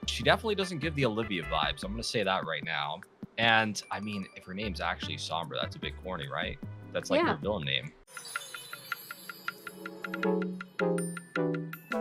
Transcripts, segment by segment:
She definitely doesn't give the Olivia vibes. I'm going to say that right now. And I mean, if her name's actually Sombra, that's a bit corny, right? That's like her villain name.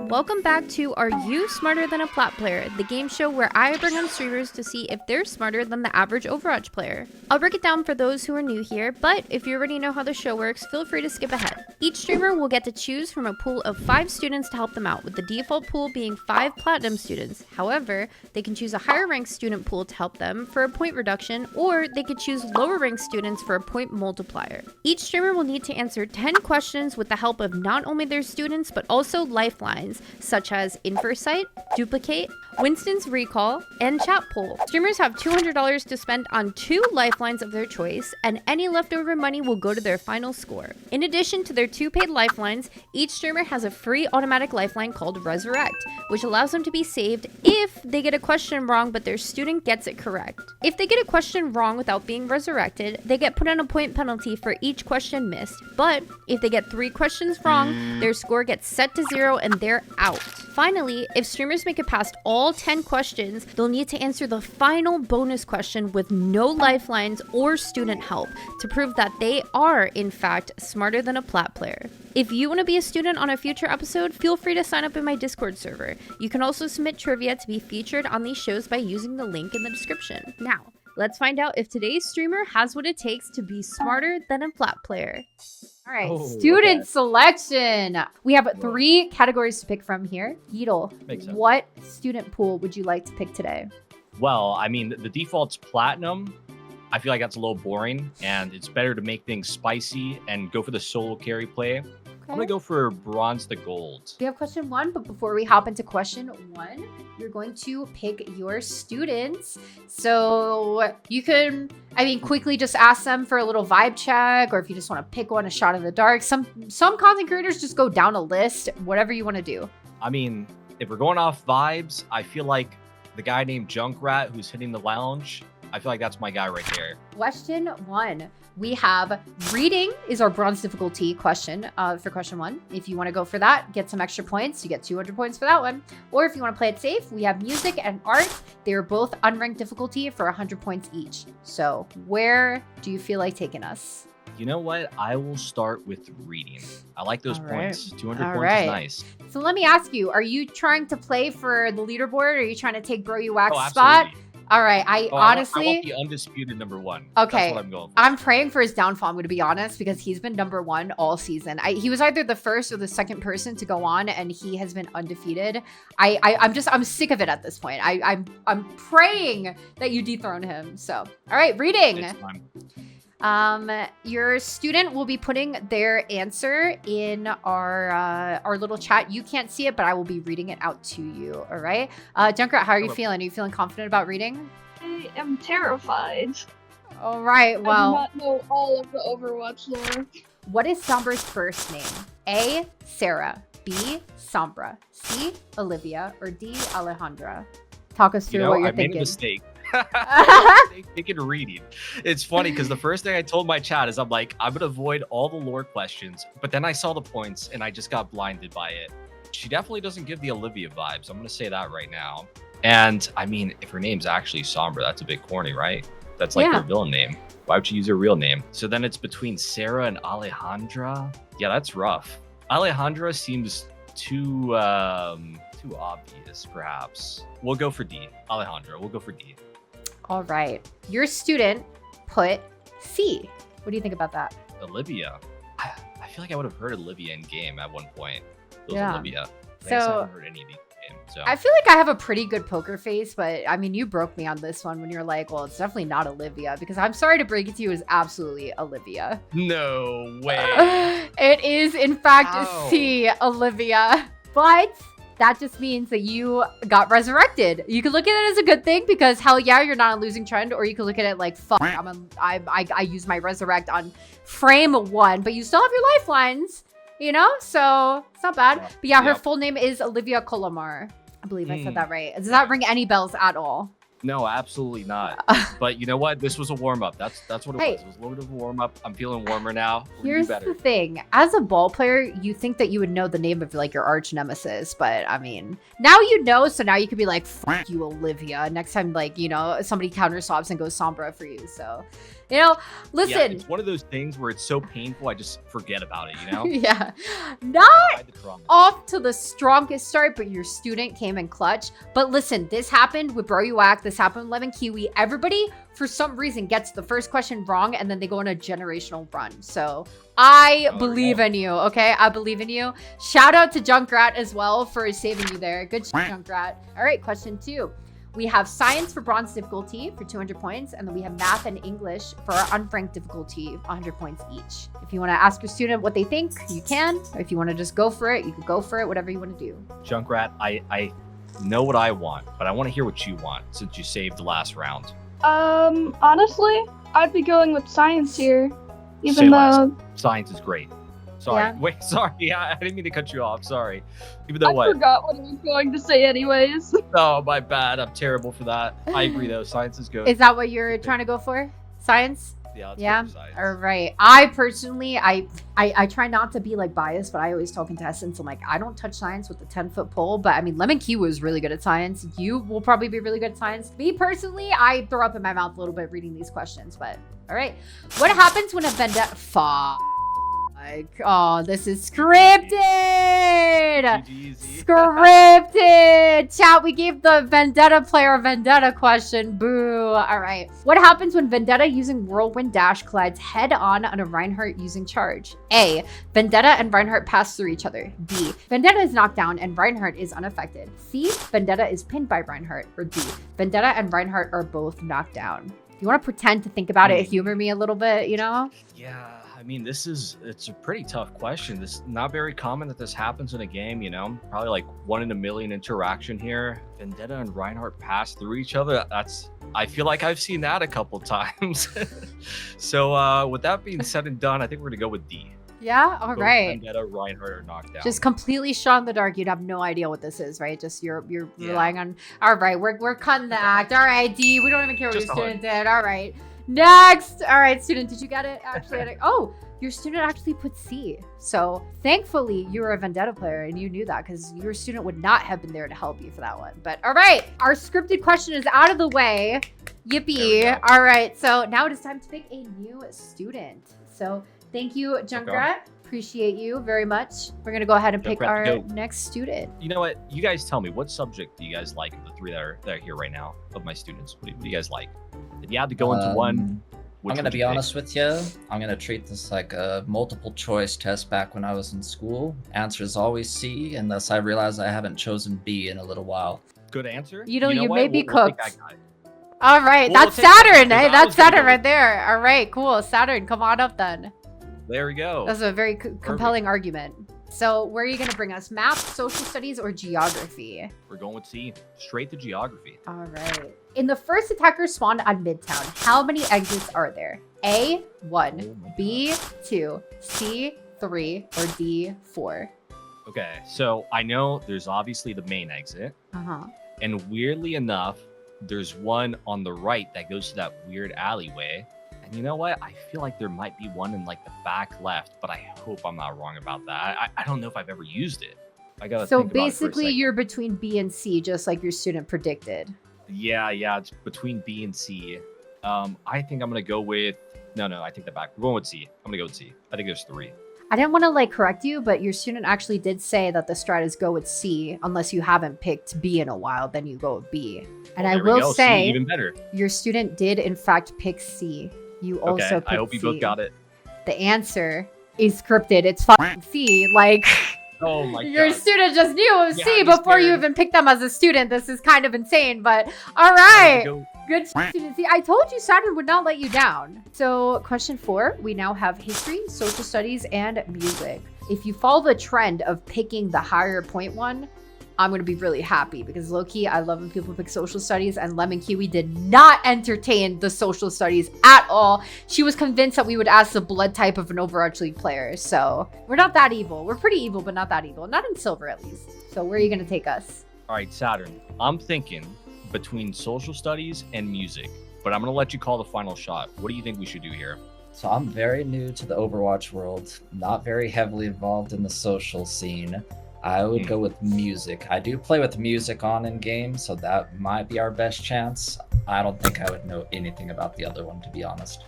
Welcome back to Are You Smarter Than a Plat Player, the game show where I bring on streamers to see if they're smarter than the average Overwatch player. I'll break it down for those who are new here, but if you already know how the show works, feel free to skip ahead. Each streamer will get to choose from a pool of 5 students to help them out, with the default pool being 5 Platinum students. However, they can choose a higher ranked student pool to help them for a point reduction, or they could choose lower ranked students for a point multiplier. Each streamer will need to answer 10 questions with the help of not only their students, but also lifelines, such as Inversight, Duplicate, Winston's Recall, and Chat Pool. Streamers have $200 to spend on 2 lifelines of their choice, and any leftover money will go to their final score. In addition to their 2 paid lifelines, each streamer has a free automatic lifeline called Resurrect, which allows them to be saved if they get a question wrong but their student gets it correct. If they get a question wrong without being resurrected, they get put on a point penalty for each question missed, but if they get 3 questions wrong, their score gets set to 0 and they're out. Finally, if streamers make it past all 10 questions, they'll need to answer the final bonus question with no lifelines or student help to prove that they are, in fact, smarter than a Plat player. If you want to be a student on a future episode, feel free to sign up in my Discord server. You can also submit trivia to be featured on these shows by using the link in the description. Now, let's find out if today's streamer has what it takes to be smarter than a Plat player. All right, student selection. We have 3 categories to pick from here. Yeetle, what student pool would you like to pick today? Well, I mean, the default's Platinum. I feel like that's a little boring, and it's better to make things spicy and go for the solo carry play. I'm going to go for Bronze to Gold. We have question 1, but before we hop into question 1, you're going to pick your students. So you can, quickly just ask them for a little vibe check, or if you just want to pick one, a shot in the dark. Some content creators just go down a list, whatever you want to do. I mean, if we're going off vibes, I feel like the guy named Junkrat who's hitting the lounge, I feel like that's my guy right there. Question 1. We have reading is our bronze difficulty question for question 1. If you want to go for that, get some extra points. You get 200 points for that one. Or if you want to play it safe, we have music and art. They are both unranked difficulty for 100 points each. So where do you feel like taking us? You know what? I will start with reading. I like those points. 200 All points right. is nice. So let me ask you, are you trying to play for the leaderboard, or are you trying to take Bro You Wax absolutely. spot? All right, honestly... I want the undisputed number 1. Okay. That's what I'm going for. I'm praying for his downfall, I'm going to be honest, because he's been number 1 all season. He was either the first or the second person to go on, and he has been undefeated. I'm sick of it at this point. I'm praying that you dethrone him. So, all right, reading. It's time. Your student will be putting their answer in our little chat. You can't see it, but I will be reading it out to you. All right. Junkrat, how are you feeling? Are you feeling confident about reading? I am terrified. All right. Well, I do not know all of the Overwatch lore. What is Sombra's first name? A, Sarah. B, Sombra. C, Olivia. Or D, Alejandra? Talk us through what you're thinking. I made a mistake. Thinking reading. It's funny because the first thing I told my chat is I'm like, I'm gonna avoid all the lore questions, but then I saw the points and I just got blinded by it. She definitely doesn't give the Olivia vibes. I'm gonna say that right now. And I mean, if her name's actually Sombra, that's a bit corny, right? That's like her villain name. Why would she use her real name? So then it's between Sarah and Alejandra. Yeah, that's rough. Alejandra seems too obvious, perhaps. We'll go for D. Alejandra, we'll go for D. All right. Your student put C. What do you think about that? Olivia. I feel like I would have heard Olivia in game at one point. It was Olivia. I haven't heard any of these games. So. I feel like I have a pretty good poker face, but I mean, you broke me on this one when you're like, well, it's definitely not Olivia, because I'm sorry to break it to you, it's absolutely Olivia. No way. It is, in fact, C, Olivia. But that just means that you got resurrected. You could look at it as a good thing because hell yeah, you're not a losing trend, or you could look at it like, fuck, I use my resurrect on frame 1, but you still have your lifelines, you know? So it's not bad. But yeah, her full name is Olivia Colomar. I believe I said that right. Does that ring any bells at all? No, absolutely not. But you know what? This was a warm up. That's what it Hey. was. It was a little bit of a warm up. I'm feeling warmer now. We're gonna do Here's better. the thing. As a ball player, you think that you would know the name of like your arch nemesis, but I mean, now you know, so now you could be like, "Fuck you, Olivia." Next time, like, you know, somebody counter swaps and goes Sombra for you. So, you know, listen. Yeah, it's one of those things where it's so painful, I just forget about it, you know? Yeah. Not Hide the trauma. off to the strongest start, but your student came in clutch. But listen, this happened with Bro You Whack, this happened with Lemon Kiwi. Everybody, for some reason, gets the first question wrong, and then they go on a generational run. So I believe in you, okay? I believe in you. Shout out to Junkrat as well for saving you there. Good shit, Junkrat. All right, question 2. We have science for bronze difficulty for 200 points, and then we have math and English for our unranked difficulty, 100 points each. If you want to ask your student what they think, you can. Or if you want to just go for it, you could go for it, whatever you want to do. Junkrat, I know what I want, but I want to hear what you want since you saved the last round. Honestly, I'd be going with science here. Say Even less. though Science is great. Sorry. Yeah. Wait, sorry. Yeah, I didn't mean to cut you off. Sorry. Even though I what? forgot what I was going to say anyways. Oh, my bad. I'm terrible for that. I agree, though. Science is good. Is that what you're trying to go for? Science? Yeah, let's Yeah. go for science. All right. I personally, I try not to be like biased, but I always tell contestants, I'm like, I don't touch science with the 10-foot pole, but I mean, Lemon Q was really good at science. You will probably be really good at science. Me personally, I throw up in my mouth a little bit reading these questions, but all right. What happens when a Vendetta? Like, oh, this is scripted. GG. Scripted. Chat, we gave the Vendetta player a Vendetta question. Boo. All right. What happens when Vendetta using Whirlwind Dash collides head on a Reinhardt using Charge? A. Vendetta and Reinhardt pass through each other. B. Vendetta is knocked down and Reinhardt is unaffected. C. Vendetta is pinned by Reinhardt. Or D. Vendetta and Reinhardt are both knocked down. If you want to pretend to think about it, humor me a little bit, you know? Yeah, I mean, it's a pretty tough question. This is not very common that this happens in a game, you know? Probably like 1 in a million interaction here. Vendetta and Reinhardt pass through each other. I feel like I've seen that a couple times. So with that being said and done, I think we're gonna go with D. Yeah? All Both right. Vendetta, Reinhardt are knocked down. Just completely shot in the dark. You'd have no idea what this is, right? Just you're Yeah. relying on. All right, we're cutting the act. All right, D. We don't even care what Just your a student did. All right, next. All right, student, did you get it? Actually, oh, your student actually put C. So thankfully, you were a Vendetta player and you knew that because your student would not have been there to help you for that one. But all right, our scripted question is out of the way. Yippee! All right, so now it is time to pick a new student. So thank you, Junkrat. Appreciate you very much. We're gonna go ahead and pick Junkrat, our go. next student. You know what? You guys tell me, what subject do you guys like of the 3 that are here right now of my students? What do you guys like? If you had to go into one, which I'm gonna would be you pick? honest with you. I'm gonna treat this like a multiple choice test back when I was in school. Answer is always C, unless I realize I haven't chosen B in a little while. Good answer. You know, you what? may be We'll take cooked. that guy. All right, Well, that's we'll take that, Saturn, because eh? I That's was gonna Saturn go right there. All right, cool. Saturn, come on up then. There we go. That's a very compelling argument. So where are you gonna bring us? Math, social studies, or geography? We're going with C. Straight to geography. All right. In the first attacker spawned on Midtown, how many exits are there? A, 1, Oh my B, 2, C, 3, or D, 4? Okay, so I know there's obviously the main exit, Uh-huh. and weirdly enough, there's one on the right that goes to that weird alleyway. And you know what? I feel like there might be one in like the back left, but I hope I'm not wrong about that. I don't know if I've ever used it. I gotta So think about it for a basically second. you're between B and C, just like your student predicted. Yeah, it's between B and C. I think I'm gonna go with no, I take that back. We're going with C. I'm gonna go with C. I think there's 3. I didn't want to like correct you, but your student actually did say that the strat is go with C, unless you haven't picked B in a while, then you go with B. And I There we will go. C, say, even better. your student did in fact pick C. You also Okay, picked I hope you C. both got it. The answer is scripted. It's fucking C. Like, Oh my your god. student just knew it was Yeah, C I'm before you scared. even picked them as a student. This is kind of insane, but all I'm right. gonna go- Good student. See, I told you Saturn would not let you down. So question 4, we now have history, social studies, and music. If you follow the trend of picking the higher point one, I'm going to be really happy because low-key, I love when people pick social studies, and Lemon Kiwi did not entertain the social studies at all. She was convinced that we would ask the blood type of an Overwatch League player. So we're not that evil. We're pretty evil, but not that evil. Not in silver, at least. So where are you going to take us? All right, Saturn. I'm thinking between social studies and music, but I'm going to let you call the final shot. What do you think we should do here? So I'm very new to the Overwatch world, not very heavily involved in the social scene. I would go with music. I do play with music on in game, so that might be our best chance. I don't think I would know anything about the other one, to be honest.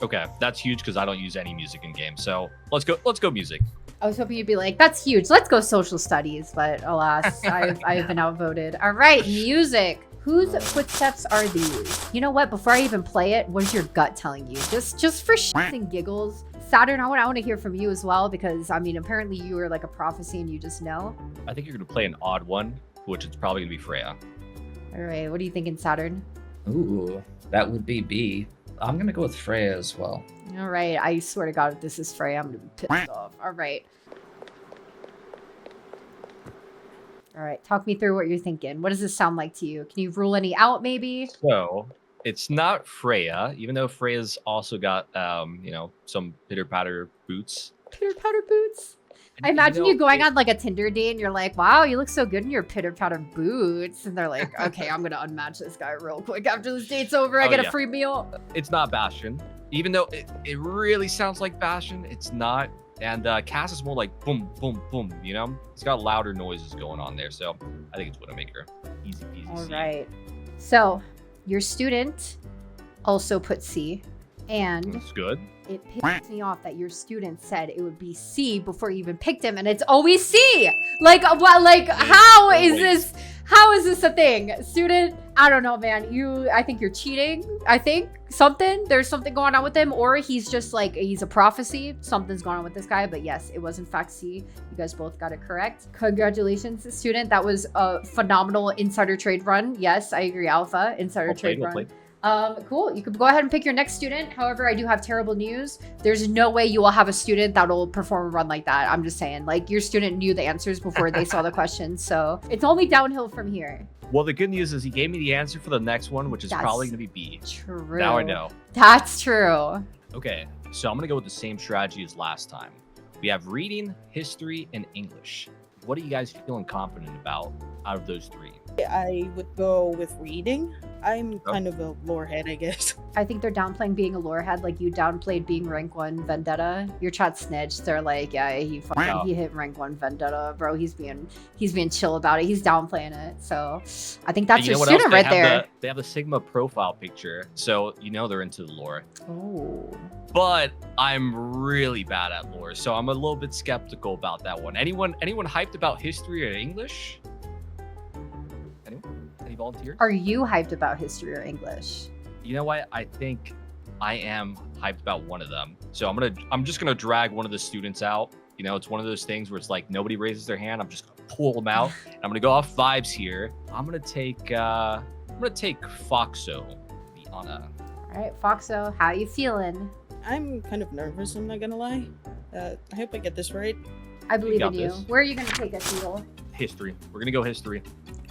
Okay, that's huge because I don't use any music in game. So let's go music. I was hoping you'd be like, that's huge. Let's go social studies. But alas, I've been outvoted. All right, music. Whose footsteps are these? You know what? Before I even play it, what is your gut telling you? Just for shits and giggles. Saturn, I want to hear from you as well, because, I mean, apparently you are like a prophecy and you just know. I think you're going to play an odd one, which it's probably going to be Freya. All right, what are you thinking, Saturn? Ooh, that would be B. I'm going to go with Freya as well. All right, I swear to God, if this is Freya, I'm going to be pissed off. All right. All right, talk me through what you're thinking. What does this sound like to you? Can you rule any out, maybe? So it's not Freya, even though Freya's also got, you know, some pitter-patter boots. Pitter-patter boots? And, I imagine know, you going on like a Tinder date and you're like, wow, you look so good in your pitter-patter boots. And they're like, okay, I'm going to unmatch this guy real quick after this date's over. I get a free meal. It's not Bastion. Even though it really sounds like Bastion, it's not. And Cass is more like boom, boom, boom, you know? It's got louder noises going on there. So I think it's Widowmaker. Easy peasy. All C. right. So your student also put C. And That's good. it pissed me off that your student said it would be C before you even picked him, and it's always C. Like, what? Like, how is this? How is this a thing, student? I don't know, man. I think you're cheating. I think there's something going on with him, or he's just like, he's a prophecy. Something's going on with this guy. But yes, it was in fact C. You guys both got it correct. Congratulations, student. That was a phenomenal insider trade run. Yes, I agree, Alpha. Insider trade run. Cool. You could go ahead and pick your next student. However, I do have terrible news. There's no way you will have a student that'll perform a run like that. I'm just saying, like, your student knew the answers before they saw the questions. So it's only downhill from here. Well, the good news is he gave me the answer for the next one, which is probably going to be B. True. Now I know. That's true. Okay, so I'm going to go with the same strategy as last time. We have reading, history, and English. What are you guys feeling confident about out of those three? I would go with reading. I'm kind of a lore head, I guess. I think they're downplaying being a lore head, like you downplayed being rank 1 Vendetta. Your chat snitched. They're like, yeah, he hit rank 1 Vendetta, bro. He's being chill about it. He's downplaying it. So I think that's your student right there. They have the Sigma profile picture, so you know they're into the lore. Oh. But I'm really bad at lore, so I'm a little bit skeptical about that one. Anyone hyped about history or English? Anyone? Any volunteers? Are you hyped about history or English? You know what? I think I am hyped about one of them. So I'm just gonna drag one of the students out. You know, it's one of those things where it's like nobody raises their hand. I'm just gonna pull them out. And I'm gonna go off vibes here. I'm gonna take Foxo. Liana. All right, Foxo, how you feeling? I'm kind of nervous, I'm not gonna lie. I hope I get this right. I believe in got you. this. Where are you gonna take us, Eagle? History. We're gonna go history.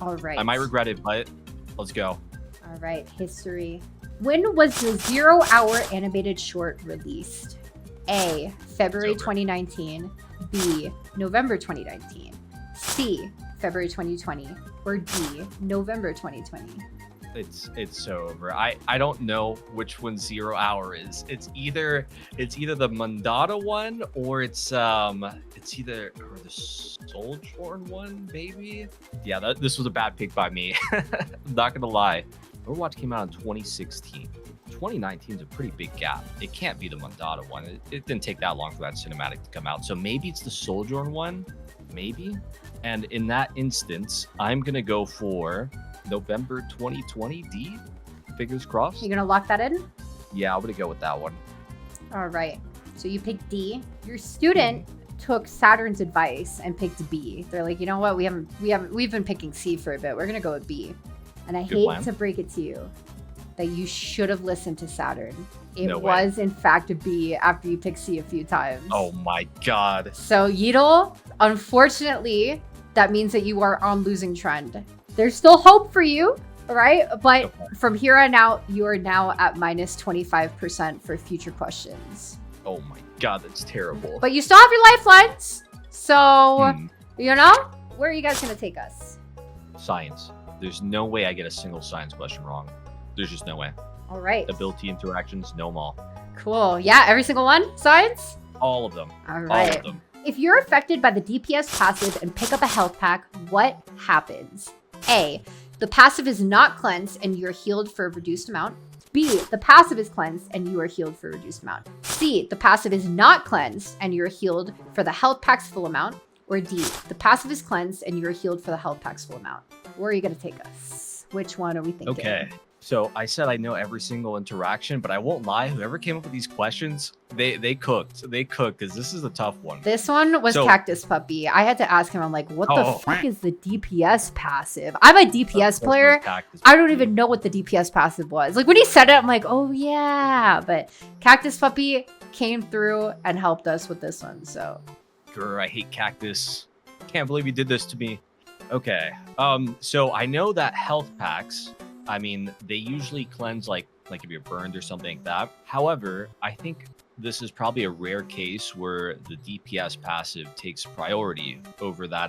All right. I might regret it, but let's go. All right, history. When was the 0-hour animated short released? A, February 2019. B, November 2019. C, February 2020. Or D, November 2020. It's so over. I don't know which one 0 hour is. It's either the Mandata one or it's either the Soulborn one, maybe. Yeah, this was a bad pick by me. I'm not gonna lie. Overwatch came out in 2016. 2019 is a pretty big gap. It can't be the Mandata one. It didn't take that long for that cinematic to come out. So maybe it's the Soulborn one, maybe. And in that instance, I'm gonna go for November 2020 D. Fingers crossed. You gonna lock that in? Yeah, I'm gonna go with that one. All right. So you picked D. Your student took Saturn's advice and picked B. They're like, you know what? We've been picking C for a bit. We're gonna go with B. And I hate to break it to you that you should have listened to Saturn. It was in fact a B after you picked C a few times. Oh my god. So Yeetle, unfortunately, that means that you are on losing trend. There's still hope for you, right? But from here on out, you are now at minus 25% for future questions. Oh my god, that's terrible. But you still have your lifelines. So, you know, where are you guys going to take us? Science. There's no way I get a single science question wrong. There's just no way. All right. Ability interactions, know them all. Cool. Yeah, every single one? Science? All of them. All All right. of them. If you're affected by the DPS passive and pick up a health pack, what happens? A. The passive is not cleansed and you're healed for a reduced amount. B. The passive is cleansed and you are healed for a reduced amount. C. The passive is not cleansed and you're healed for the health pack's full amount. Or D. The passive is cleansed and you're healed for the health pack's full amount. Where are you going to take us? Which one are we thinking? Okay. So I said I know every single interaction, but I won't lie. Whoever came up with these questions, they cooked. They cooked because this is a tough one. This one was So- Cactus Puppy. I had to ask him, I'm like, what the Oh. fuck is the DPS passive? I'm a DPS player. I don't even know what the DPS passive was. Like when he said it, I'm like, oh yeah. But Cactus Puppy came through and helped us with this one. So Grr, I hate cactus. Can't believe you did this to me. Okay. So I know that health packs, I mean, they usually cleanse like if you're burned or something like that. However, I think this is probably a rare case where the DPS passive takes priority over that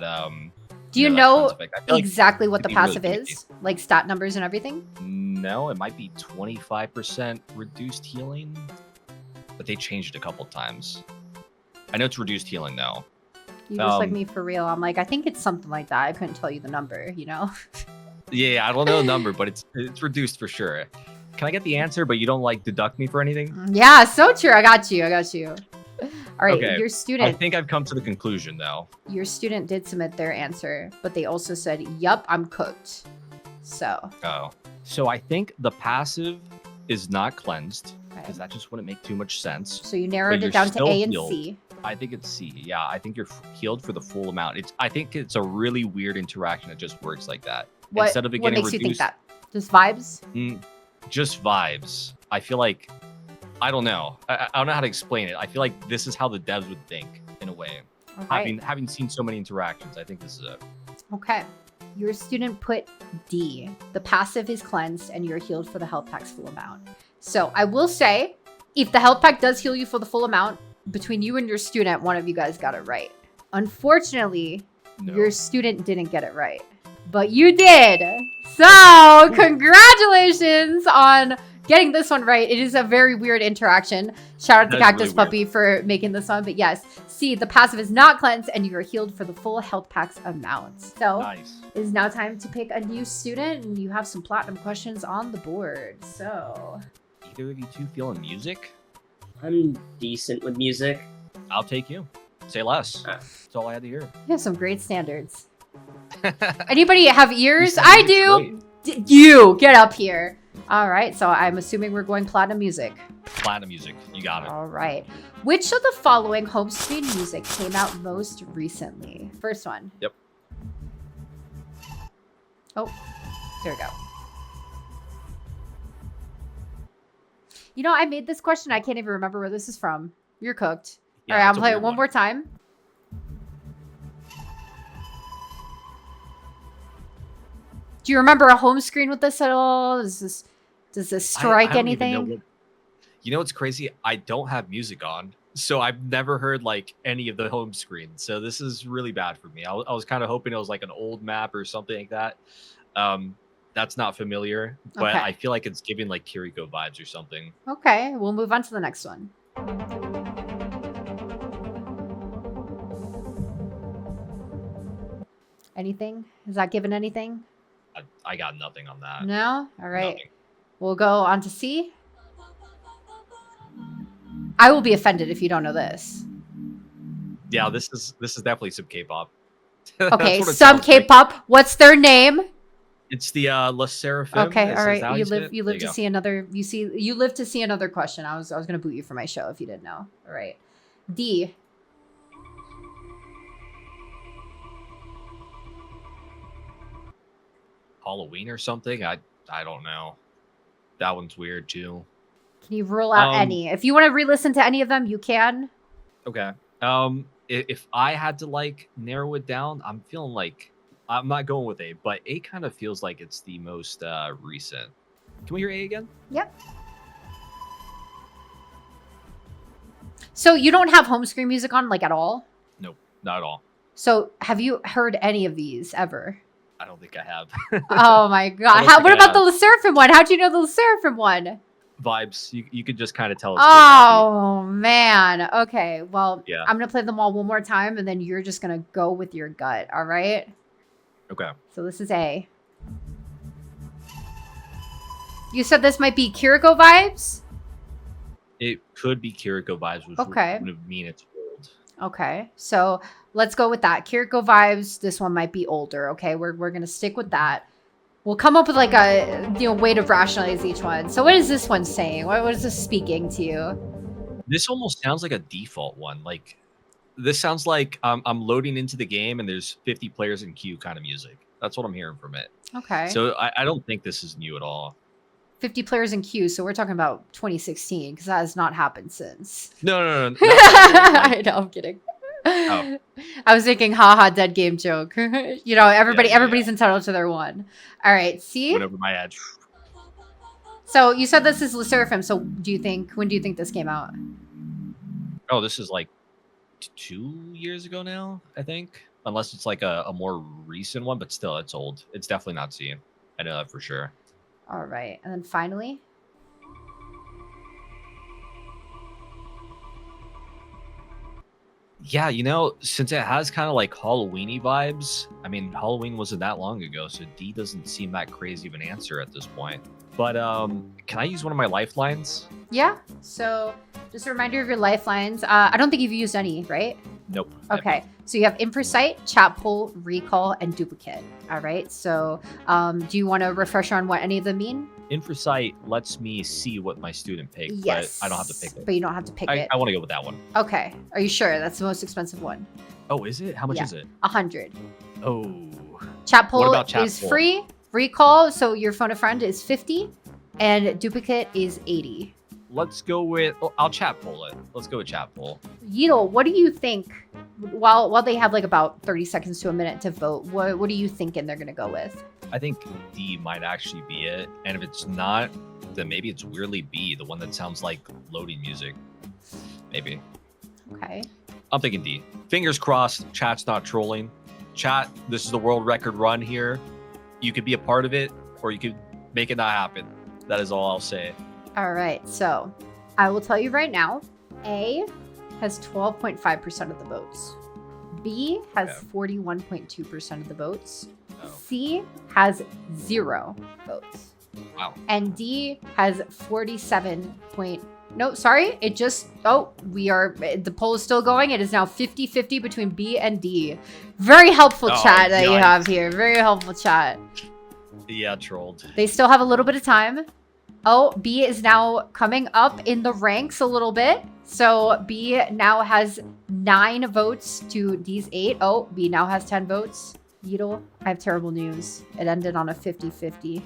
do you that know cleanse effect. I feel like exactly what the it'd be really passive tricky. is? Like stat numbers and everything? No, it might be 25% reduced healing, but they changed it a couple times. I know it's reduced healing now. You just like Um, me for real. I'm like, I think it's something like that. I couldn't tell you the number, you know? Yeah, I don't know the number, but it's reduced for sure. Can I get the answer, but you don't like deduct me for anything? Yeah, so true. I got you. All right, Okay, your I student think I've come to the conclusion though. did submit their answer, but they also said, yup, I'm cooked. So, Oh. So I think the passive is not cleansed, okay. because that just wouldn't make too much sense. So you narrowed But it you're down to still A and healed. C. I think it's C. Yeah, I think you're healed for the full amount. I think it's a really weird interaction that just works like that. What, Instead of it what getting makes you think reduced, that? Just vibes? Just vibes. I feel like, I don't know. I don't know how to explain it. I feel like this is how the devs would think in a way. All right. Having seen so many interactions, I think this is it. Okay. Your student put D. The passive is cleansed and you're healed for the health pack's full amount. So I will say, if the health pack does heal you for the full amount, between you and your student, one of you guys got it right. Unfortunately, No. your student didn't get it right. But you did. So congratulations on getting this one right. It is a very weird interaction. Shout out to That's Cactus really Puppy for making this one. But yes, C, the passive is not cleansed and you are healed for the full health pack's amount. So Nice. it is now time to pick a new student and you have some platinum questions on the board. So Either of you two feeling music? I'm decent with music. I'll take you. Say less. Ah. That's all I had to hear. you have some great standards. Anybody have ears? You I sound do. great. You get up here. All right, so I'm assuming we're going platinum music. Platinum music. You got it. All right. Which of the following home screen music came out most recently? First one. Yep. Oh, here we go. You know, I made this question. I can't even remember where this is from. You're cooked. Yeah, All right, I'm it's a playing it weird one more time. Do you remember a home screen with this at all? Does this I strike don't even know anything? what- You know what's crazy? I don't have music on, so I've never heard like any of the home screens. So this is really bad for me. I was kind of hoping it was like an old map or something like that. That's not familiar, but Okay. I feel like it's giving like Kiriko vibes or something. Okay, we'll move on to the next one. Anything? Is that given anything? I got nothing on that. No? All right. Nothing. We'll go on to C. I will be offended if you don't know this. Yeah, this is definitely some K-pop. That's Okay, what it some sounds like. K-pop. What's their name? It's the La Seraphim. Okay, Is all right. that how You say live it? you There live to go. see another you live to see another question. I was gonna boot you from my show if you didn't know. All right. D. Halloween or something. I don't know. That one's weird too. Can you rule out Um, any? If you want to re-listen to any of them, you can. Okay. If I had to like narrow it down, I'm feeling like I'm not going with A, but A kind of feels like it's the most recent. Can we hear A again? Yep. So you don't have home screen music on like at all? Nope, not at all. So have you heard any of these ever? I don't think I have. Oh my god. don't think What I about the have. Seraphim one? How'd you know the Seraphim one? Vibes. You could just kind of tell. It's good Oh man. Okay. Well, Yeah. I'm gonna play them all one more time, and then you're just gonna go with your gut. All right. copy. Okay. So this is A. You said this might be Kiriko vibes. It could be Kiriko vibes, which Okay. would mean it's old. Okay. So let's go with that. Kiriko vibes. This one might be older. Okay. We're gonna stick with that. We'll come up with like a way to rationalize each one. So what is this one saying? What is this speaking to you? This almost sounds like a default one. Like this sounds like I'm loading into the game and there's 50 players in queue kind of music. That's what I'm hearing from it. Okay. So I don't think this is new at all. 50 players in queue, so we're talking about 2016 because that has not happened since. No. I know, I'm kidding. Oh. I was thinking, haha, dead game joke. Everybody's Yeah. entitled to their one. All right, see? Went over my head. So you said this is Le Seraphim. So when do you think this came out? Oh, this is like 2 years ago now, I think. Unless it's like a more recent one, but still, it's old. It's definitely not C. I know that for sure. All right, and then finally, Yeah, since it has kind of like Halloween-y vibes, I mean, Halloween wasn't that long ago, so D doesn't seem that crazy of an answer at this point. But can I use one of my lifelines? yeah. So just a reminder of your lifelines. I don't think you've used any, right? Nope. Okay, so you have Imprecite, Chat Pull, Recall, and Duplicate. All right, so do you want to refresh on what any of them mean? Infrasight lets me see what my student picked, Yes. but I don't have to pick it. But you don't have to pick it. I want to go with that one. Okay, are you sure? That's the most expensive one. Oh, is it? How much Yeah. is it? 100. Oh. Chat Pull about Chat is Pull? free. Recall, so your phone a friend, is 50. And Duplicate is 80. Let's go with... Oh, I'll chat pull it. Let's go with chat pull. Yeetle, what do you think? While they have like about 30 seconds to a minute to vote, what are you thinking they're going to go with? I think D might actually be it. And if it's not, then maybe it's weirdly B, the one that sounds like loading music. Maybe. Okay. I'm thinking D. Fingers crossed, chat's not trolling. Chat, this is the world record run here. You could be a part of it, or you could make it not happen. That is all I'll say. All right, so I will tell you right now, A has 12.5% of the votes. B has Okay. 41.2% of the votes. Oh. C has 0 votes. Wow. And D has 47. No, sorry. It just, the poll is still going. It is now 50-50 between B and D. Very helpful Oh, chat that you yikes. have here. Very helpful chat. Yeah, trolled. They still have a little bit of time. Oh, B is now coming up in the ranks a little bit. So B now has 9 votes to D's 8. Oh, B now has 10 votes. Yeetle, I have terrible news. It ended on a 50-50.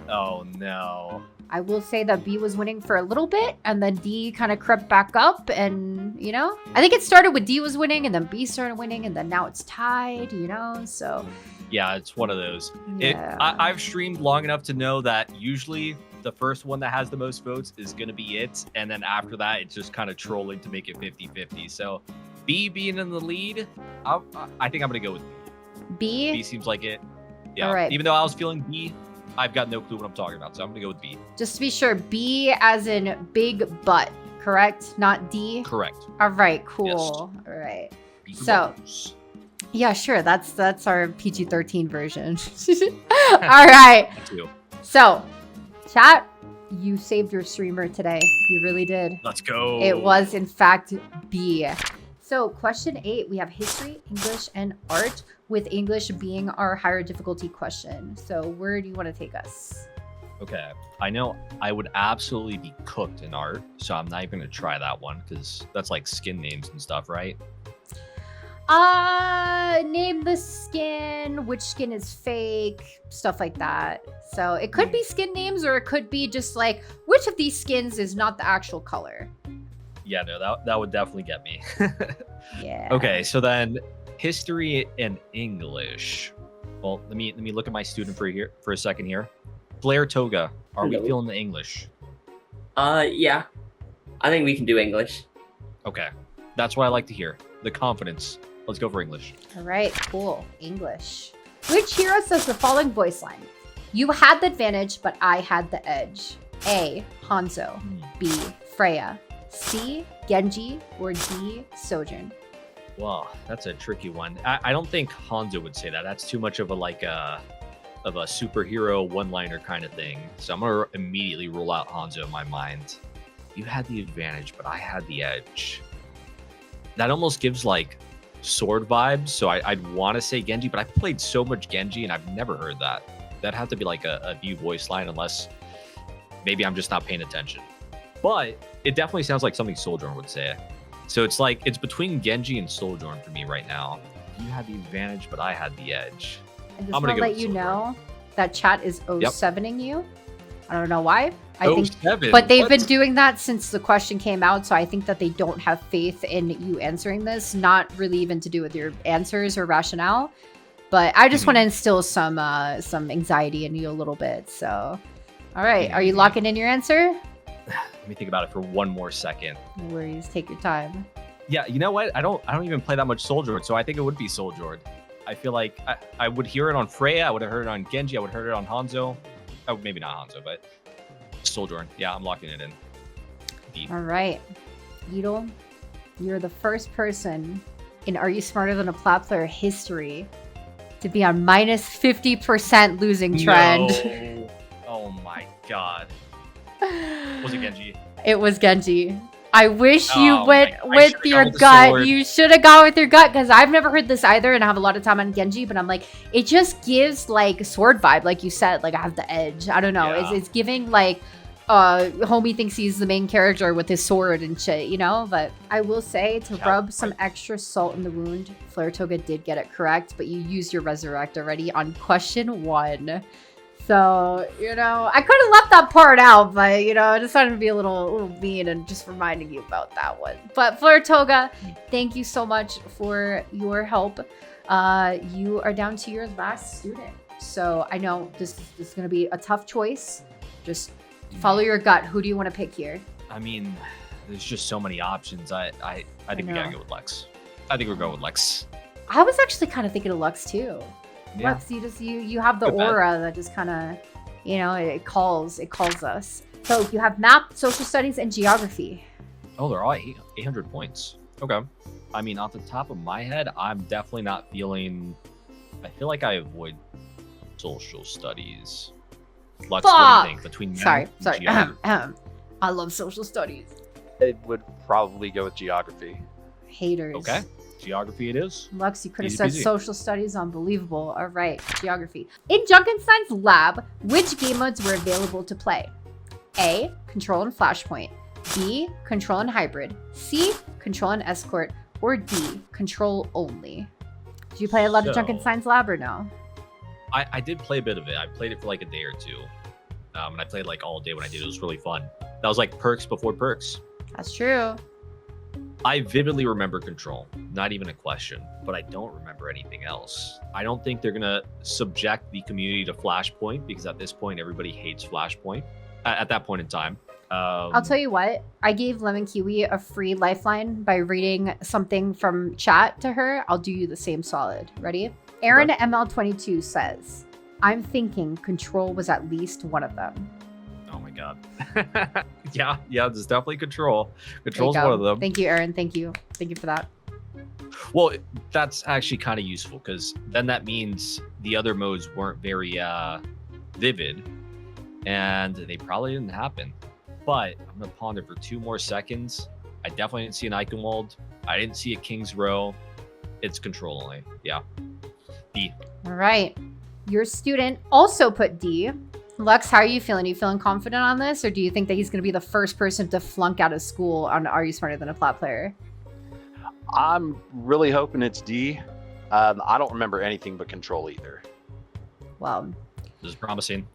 Oh, no. I will say that B was winning for a little bit, and then D kind of crept back up, and, I think it started with D was winning, and then B started winning, and then now it's tied, so... Yeah, it's one of those. Yeah. I've streamed long enough to know that usually the first one that has the most votes is going to be it. And then after that, it's just kind of trolling to make it 50-50. So B being in the lead, I think I'm going to go with B. B? B seems like it. Yeah. All right. Even though I was feeling B, I've got no clue what I'm talking about. So I'm going to go with B. Just to be sure, B as in big butt, correct? Not D? Correct. All right, cool. All right. B for So- balls. Yeah, sure. That's our PG-13 version. All right. Me too. So, chat, you saved your streamer today. You really did. Let's go. It was, in fact, B. So, question 8, we have history, English, and art, with English being our higher difficulty question. So, where do you want to take us? Okay. I know I would absolutely be cooked in art, so I'm not even going to try that one because that's like skin names and stuff, right? Name the skin, which skin is fake, stuff like that. So it could be skin names, or it could be just like, which of these skins is not the actual color? Yeah, no, that would definitely get me. Yeah. Okay, so then history and English. Well, let me look at my student for a second here. Blair Toga, are we Hello. feeling the English? Yeah. I think we can do English. Okay, that's what I like to hear. The confidence. Let's go for English. All right, cool. English. Which hero says the following voice line? You had the advantage, but I had the edge. A. Hanzo. B. Freya. C. Genji. Or D. Sojourn. Wow, that's a tricky one. I don't think Hanzo would say that. That's too much of a superhero one-liner kind of thing. So I'm gonna immediately rule out Hanzo in my mind. You had the advantage, but I had the edge. That almost gives like sword vibes. So I'd want to say Genji, but I've played so much Genji and I've never heard that. That'd have to be like a new voice line, unless maybe I'm just not paying attention. But it definitely sounds like something Sojourn would say. So it's like, it's between Genji and Sojourn for me right now. You had the advantage, but I had the edge. I just want to let you know that chat is 07ing you. I don't know why. I think, but they've been doing that since the question came out. So I think that they don't have faith in you answering this. Not really even to do with your answers or rationale. But I just want to instill some anxiety in you a little bit. So, all right, are you locking in your answer? Let me think about it for one more second. No worries, take your time. Yeah, you know what? I don't even play that much Sojourn, so I think it would be Sojourn. I feel like I would hear it on Freya, I would have heard it on Genji, I would have heard it on Hanzo. Oh, maybe not Hanzo, but Sojourn. Yeah, I'm locking it in. Deep. All right, Beetle, you're the first person in Are You Smarter Than a Plat Player history to be on minus 50% losing trend. No. Oh my god. Was it Genji? It was Genji. I wish you went I with should've your gone with the gut. sword. You should have gone with your gut, because I've never heard this either, and I have a lot of time on Genji, but I'm like, it just gives like sword vibe, like you said, like I have the edge. I don't know. Yeah. It's giving like homie thinks he's the main character with his sword and shit, you know? But I will say, to rub some extra salt in the wound, Flare Toga did get it correct, but you used your resurrect already on question 1. So, you know, I could have left that part out, but, you know, I just wanted to be a little mean and just reminding you about that one. But Flare Toga, thank you so much for your help. You are down to your last student. So I know this is going to be a tough choice. Just follow your gut. Who do you want to pick here? I mean, there's just so many options. I think we gotta go with Lex. I think we're going with Lex. I was actually kind of thinking of Lux too. Yeah. Lux, you have the Good bet. aura that just kind of, you know, it calls us. So you have math, social studies, and geography. Oh, they're all 800 points. Okay. I mean, off the top of my head, I'm definitely not feeling. I feel like I avoid social studies. Lux, what do you think between math Sorry. and geography? I love social studies. I would probably go with geography. Haters. Okay. Geography it is. Lux, you could have Easy said peasy. social studies. Unbelievable. All right, geography. In Junkenstein's lab, which game modes were available to play? A, Control and Flashpoint. B, Control and Hybrid. C, Control and Escort. Or D, Control only. Did you play a lot of So- Junkenstein's lab or no? I did play a bit of it. I played it for like a day or two. And I played like all day when I did. It was really fun. That was like perks before perks. That's true. I vividly remember Control. Not even a question. But I don't remember anything else. I don't think they're going to subject the community to Flashpoint, because at this point, everybody hates Flashpoint. At that point in time. I'll tell you what, I gave Lemon Kiwi a free lifeline by reading something from chat to her. I'll do you the same solid. Ready? Aaron ML22 says, I'm thinking Control was at least one of them. Oh my god. yeah, there's definitely Control. There you Control's go. one of them. Thank you, Aaron. Thank you for that. Well, that's actually kind of useful, because then that means the other modes weren't very vivid, and they probably didn't happen. But I'm gonna ponder for 2 more seconds. I definitely didn't see an Eichenwald. I didn't see a King's Row. It's Control only. Yeah. D. All right. Your student also put D. Lux, how are you feeling? Are you feeling confident on this? Or do you think that he's going to be the first person to flunk out of school on Are You Smarter Than a Plat Player? I'm really hoping it's D. I don't remember anything but Control either. Well, This is promising.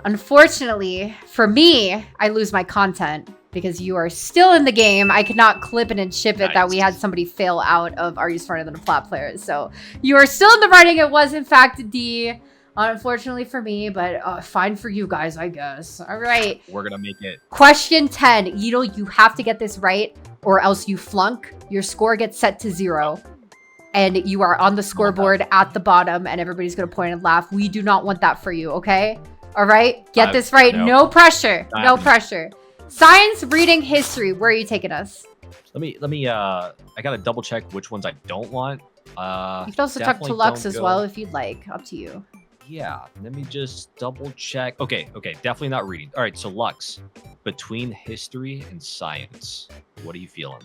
unfortunately, for me, I lose my content because you are still in the game. I could not clip it and ship it that we had somebody fail out of Are You Smarter Than a Plat Player. So you are still in the running. It was, in fact, D. Unfortunately for me, but fine for you guys, I guess. All right. We're gonna make it. Question 10. Yidel, you have to get this right or else you flunk. Your score gets set to 0. and you are on the scoreboard at the bottom and everybody's going to point and laugh. We do not want that for you, okay? All right? Get this right. No pressure. No pressure. Science, reading, history. Where are you taking us? Let me I gotta double check which ones I don't want. You can also talk to Lux as well if you'd like. Up to you. Yeah, let me just double check. Okay, definitely not reading. All right, so Lux, between history and science, what are you feeling?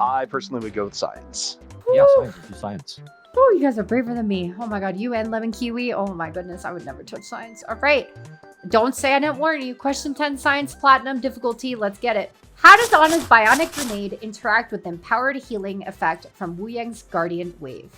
I personally would go with science. Yeah, science. Let's do science. Oh, you guys are braver than me. Oh my god, you and Lemon Kiwi. Oh my goodness, I would never touch science. All right. Don't say I didn't warn you. Question 10, science, platinum, difficulty. Let's get it. How does Anna's bionic grenade interact with the empowered healing effect from Wu Yang's Guardian Wave?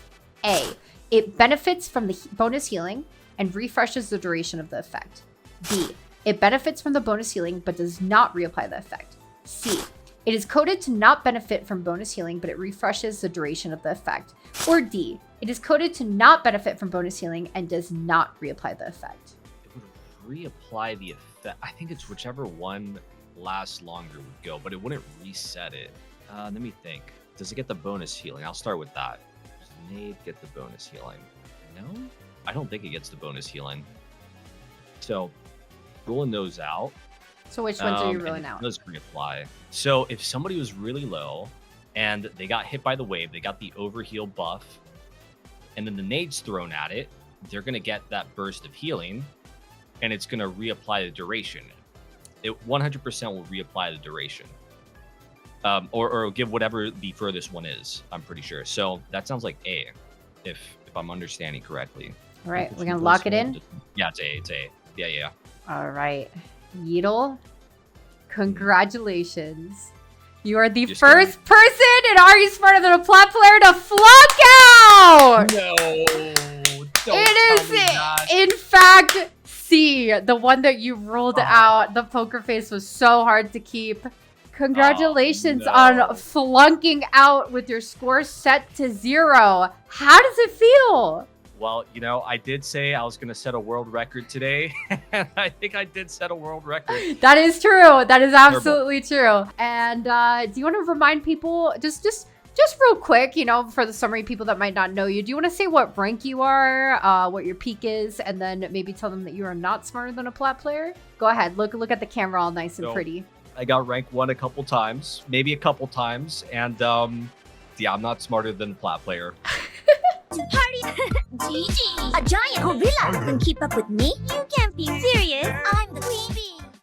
A. It benefits from the bonus healing and refreshes the duration of the effect. B. It benefits from the bonus healing but does not reapply the effect. C. It is coded to not benefit from bonus healing, but it refreshes the duration of the effect. Or D. It is coded to not benefit from bonus healing and does not reapply the effect. It would reapply the effect. I think it's whichever one lasts longer would go, but it wouldn't reset it. Let me think. Does it get the bonus healing? I'll start with that. Does Nade get the bonus healing? No? I don't think it gets the bonus healing. So, ruling those out. So which ones are you ruling out? Those reapply. So if somebody was really low and they got hit by the wave, they got the overheal buff, and then the nade's thrown at it, they're going to get that burst of healing, and it's going to reapply the duration. It 100% will reapply the duration. Or give whatever the furthest one is, I'm pretty sure. So that sounds like A, if I'm understanding correctly. All right, we're going to lock it in? Yeah, it's A. It's A. Yeah. All right. Yeetle, congratulations. You are the first person in Are You Smarter Than a Plat Player to flunk out! No! It is, in fact, C, the one that you ruled out. The poker face was so hard to keep. Congratulations on flunking out with your score set to 0. How does it feel? Well, you know, I did say I was going to set a world record today, and I think I did set a world record. That is true. That is absolutely true. And do you want to remind people, just real quick, you know, for the summary people that might not know you, do you want to say what rank you are, what your peak is, and then maybe tell them that you are not smarter than a Plat player? Go ahead. Look at the camera all nice and pretty. I got rank 1 a couple times, maybe a couple times, and yeah, I'm not smarter than a Plat player. Party! GG! A giant gorilla can keep up with me? You can't be serious! I'm the queen